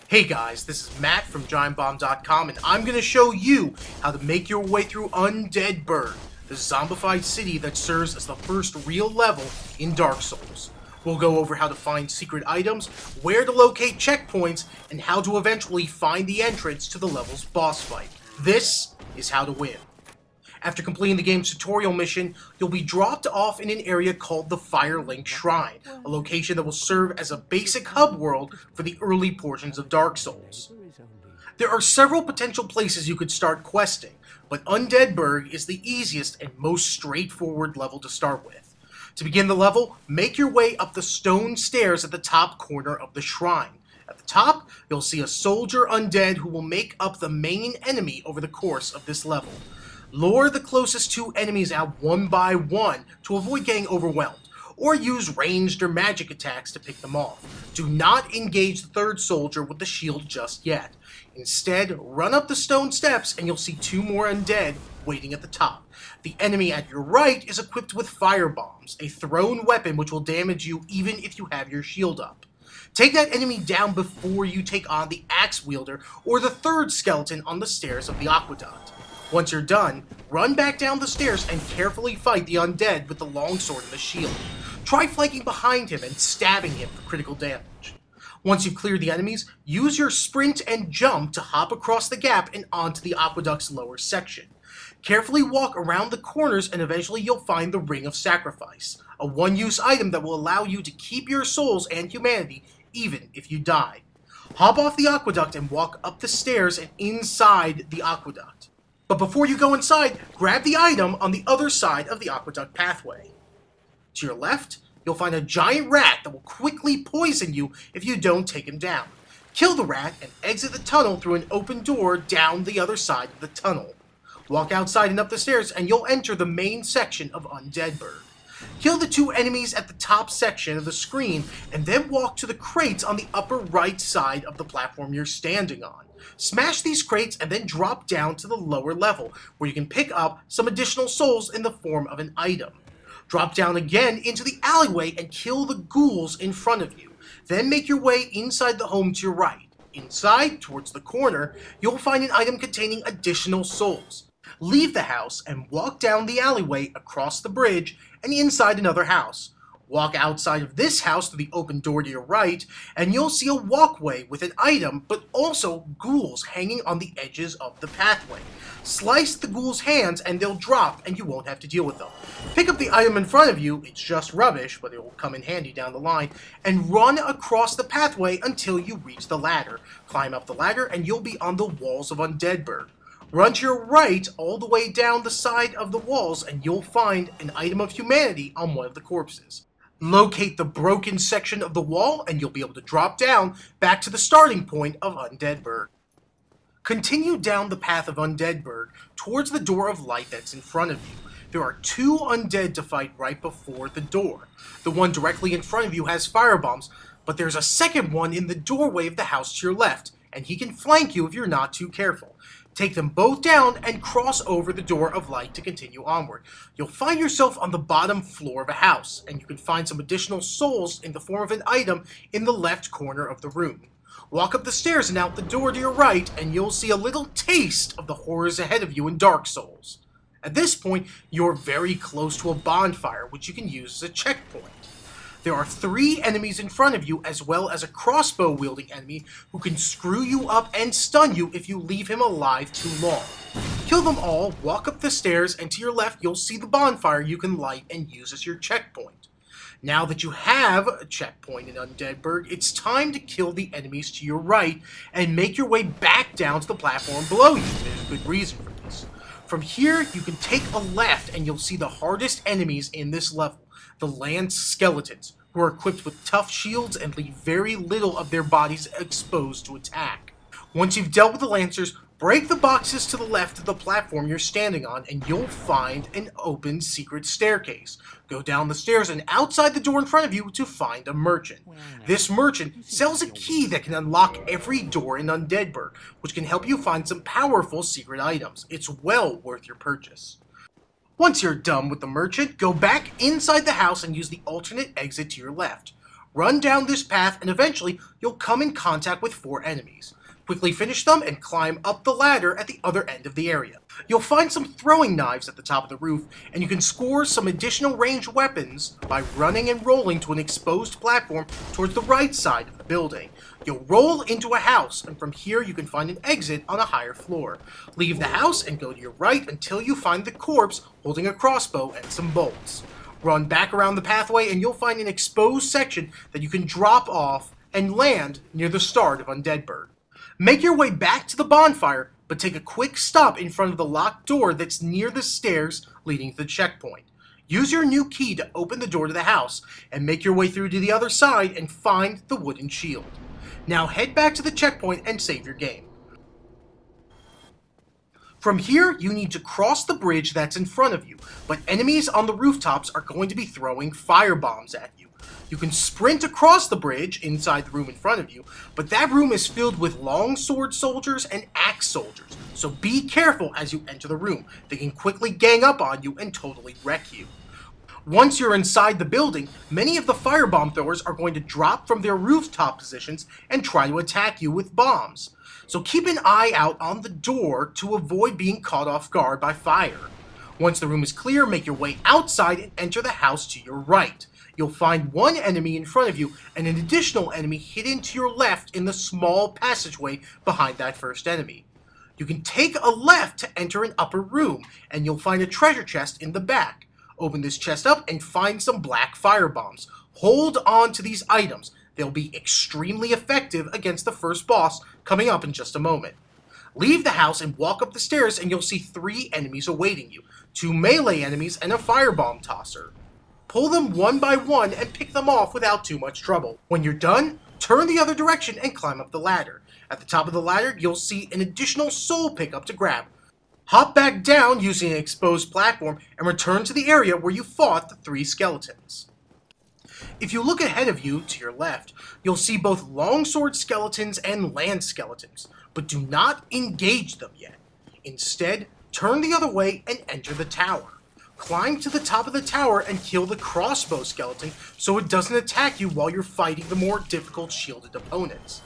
Hey guys, this is Matt from GiantBomb.com, and I'm going to show you how to make your way through Undeadburg, the zombified city that serves as the first real level in Dark Souls. We'll go over how to find secret items, where to locate checkpoints, and how to eventually find the entrance to the level's boss fight. This is how to win. After completing the game's tutorial mission, you'll be dropped off in an area called the Firelink Shrine, a location that will serve as a basic hub world for the early portions of Dark Souls. There are several potential places you could start questing, but Undeadburg is the easiest and most straightforward level to start with. To begin the level, make your way up the stone stairs at the top corner of the shrine. At the top, you'll see a soldier undead who will make up the main enemy over the course of this level. Lure the closest two enemies out one by one to avoid getting overwhelmed, or use ranged or magic attacks to pick them off. Do not engage the third soldier with the shield just yet. Instead, run up the stone steps and you'll see two more undead waiting at the top. The enemy at your right is equipped with fire bombs, a thrown weapon which will damage you even if you have your shield up. Take that enemy down before you take on the axe wielder or the third skeleton on the stairs of the aqueduct. Once you're done, run back down the stairs and carefully fight the undead with the longsword and the shield. Try flanking behind him and stabbing him for critical damage. Once you've cleared the enemies, use your sprint and jump to hop across the gap and onto the aqueduct's lower section. Carefully walk around the corners and eventually you'll find the Ring of Sacrifice, a one-use item that will allow you to keep your souls and humanity even if you die. Hop off the aqueduct and walk up the stairs and inside the aqueduct. But before you go inside, grab the item on the other side of the aqueduct pathway. To your left, you'll find a giant rat that will quickly poison you if you don't take him down. Kill the rat and exit the tunnel through an open door down the other side of the tunnel. Walk outside and up the stairs and you'll enter the main section of Undeadburg. Kill the two enemies at the top section of the screen and then walk to the crates on the upper right side of the platform you're standing on. Smash these crates and then drop down to the lower level, where you can pick up some additional souls in the form of an item. Drop down again into the alleyway and kill the ghouls in front of you. Then make your way inside the home to your right. Inside, towards the corner, you'll find an item containing additional souls. Leave the house and walk down the alleyway across the bridge and inside another house. Walk outside of this house to the open door to your right, and you'll see a walkway with an item, but also ghouls hanging on the edges of the pathway. Slice the ghouls' hands and they'll drop and you won't have to deal with them. Pick up the item in front of you, it's just rubbish, but it will come in handy down the line, and run across the pathway until you reach the ladder. Climb up the ladder and you'll be on the walls of Undeadburg. Run to your right all the way down the side of the walls and you'll find an item of humanity on one of the corpses. Locate the broken section of the wall and you'll be able to drop down back to the starting point of Undeadburg. Continue down the path of Undeadburg towards the door of light that's in front of you. There are two undead to fight right before the door. The one directly in front of you has firebombs, but there's a second one in the doorway of the house to your left, and he can flank you if you're not too careful. Take them both down and cross over the door of light to continue onward. You'll find yourself on the bottom floor of a house, and you can find some additional souls in the form of an item in the left corner of the room. Walk up the stairs and out the door to your right, and you'll see a little taste of the horrors ahead of you in Dark Souls. At this point, you're very close to a bonfire, which you can use as a checkpoint. There are 3 enemies in front of you, as well as a crossbow-wielding enemy who can screw you up and stun you if you leave him alive too long. Kill them all, walk up the stairs, and to your left you'll see the bonfire you can light and use as your checkpoint. Now that you have a checkpoint in Undeadburg, it's time to kill the enemies to your right and make your way back down to the platform below you. There's a good reason for this. From here, you can take a left and you'll see the hardest enemies in this level, the Lance Skeletons, who are equipped with tough shields and leave very little of their bodies exposed to attack. Once you've dealt with the Lancers, break the boxes to the left of the platform you're standing on and you'll find an open secret staircase. Go down the stairs and outside the door in front of you to find a merchant. This merchant sells a key that can unlock every door in Undeadburg, which can help you find some powerful secret items. It's well worth your purchase. Once you're done with the merchant, go back inside the house and use the alternate exit to your left. Run down this path and eventually you'll come in contact with 4 enemies. Quickly finish them and climb up the ladder at the other end of the area. You'll find some throwing knives at the top of the roof, and you can score some additional ranged weapons by running and rolling to an exposed platform towards the right side of the building. You'll roll into a house, and from here you can find an exit on a higher floor. Leave the house and go to your right until you find the corpse holding a crossbow and some bolts. Run back around the pathway and you'll find an exposed section that you can drop off and land near the start of Undeadburg. Make your way back to the bonfire, but take a quick stop in front of the locked door that's near the stairs leading to the checkpoint. Use your new key to open the door to the house, and make your way through to the other side and find the wooden shield. Now head back to the checkpoint and save your game. From here, you need to cross the bridge that's in front of you, but enemies on the rooftops are going to be throwing firebombs at you. You can sprint across the bridge inside the room in front of you, but that room is filled with longsword soldiers and axe soldiers, so be careful as you enter the room. They can quickly gang up on you and totally wreck you. Once you're inside the building, many of the firebomb throwers are going to drop from their rooftop positions and try to attack you with bombs. So keep an eye out on the door to avoid being caught off guard by fire. Once the room is clear, make your way outside and enter the house to your right. You'll find one enemy in front of you and an additional enemy hidden to your left in the small passageway behind that first enemy. You can take a left to enter an upper room, and you'll find a treasure chest in the back. Open this chest up and find some black firebombs. Hold on to these items. They'll be extremely effective against the first boss coming up in just a moment. Leave the house and walk up the stairs and you'll see 3 enemies awaiting you. 2 melee enemies and a firebomb tosser. Pull them one by one and pick them off without too much trouble. When you're done, turn the other direction and climb up the ladder. At the top of the ladder, you'll see an additional soul pickup to grab. Hop back down using an exposed platform and return to the area where you fought the 3 skeletons. If you look ahead of you, to your left, you'll see both longsword skeletons and land skeletons, but do not engage them yet. Instead, turn the other way and enter the tower. Climb to the top of the tower and kill the crossbow skeleton so it doesn't attack you while you're fighting the more difficult shielded opponents.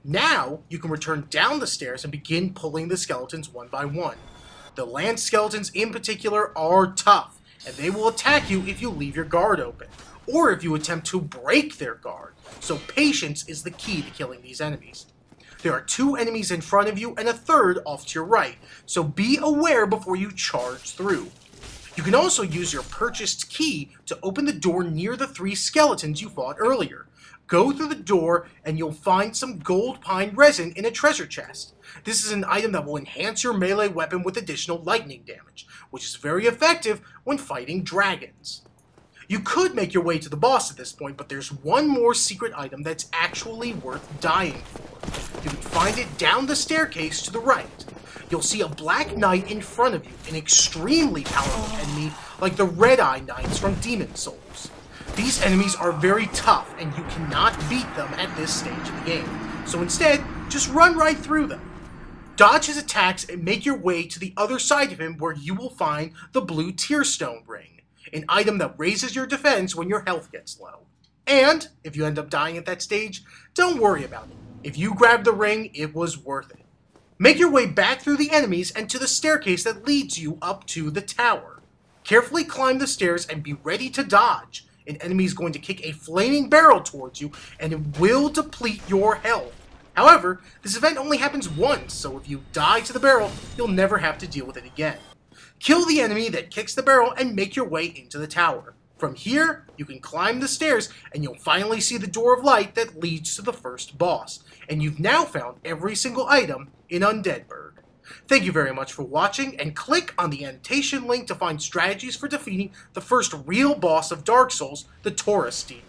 Now, you can return down the stairs and begin pulling the skeletons one by one. The land skeletons in particular are tough, and they will attack you if you leave your guard open, or if you attempt to break their guard, so patience is the key to killing these enemies. There are 2 enemies in front of you and a third off to your right, so be aware before you charge through. You can also use your purchased key to open the door near the 3 skeletons you fought earlier. Go through the door and you'll find some gold pine resin in a treasure chest. This is an item that will enhance your melee weapon with additional lightning damage, which is very effective when fighting dragons. You could make your way to the boss at this point, but there's one more secret item that's actually worth dying for. You can find it down the staircase to the right. You'll see a black knight in front of you, an extremely powerful enemy like the Red-Eye Knights from Demon Souls. These enemies are very tough, and you cannot beat them at this stage of the game, so instead, just run right through them. Dodge his attacks and make your way to the other side of him where you will find the blue Tearstone Ring, an item that raises your defense when your health gets low. And, if you end up dying at that stage, don't worry about it. If you grabbed the ring, it was worth it. Make your way back through the enemies and to the staircase that leads you up to the tower. Carefully climb the stairs and be ready to dodge. An enemy is going to kick a flaming barrel towards you, and it will deplete your health. However, this event only happens once, so if you die to the barrel, you'll never have to deal with it again. Kill the enemy that kicks the barrel and make your way into the tower. From here, you can climb the stairs and you'll finally see the door of light that leads to the first boss. And you've now found every single item in Undeadburg. Thank you very much for watching, and click on the annotation link to find strategies for defeating the first real boss of Dark Souls, the Taurus Demon.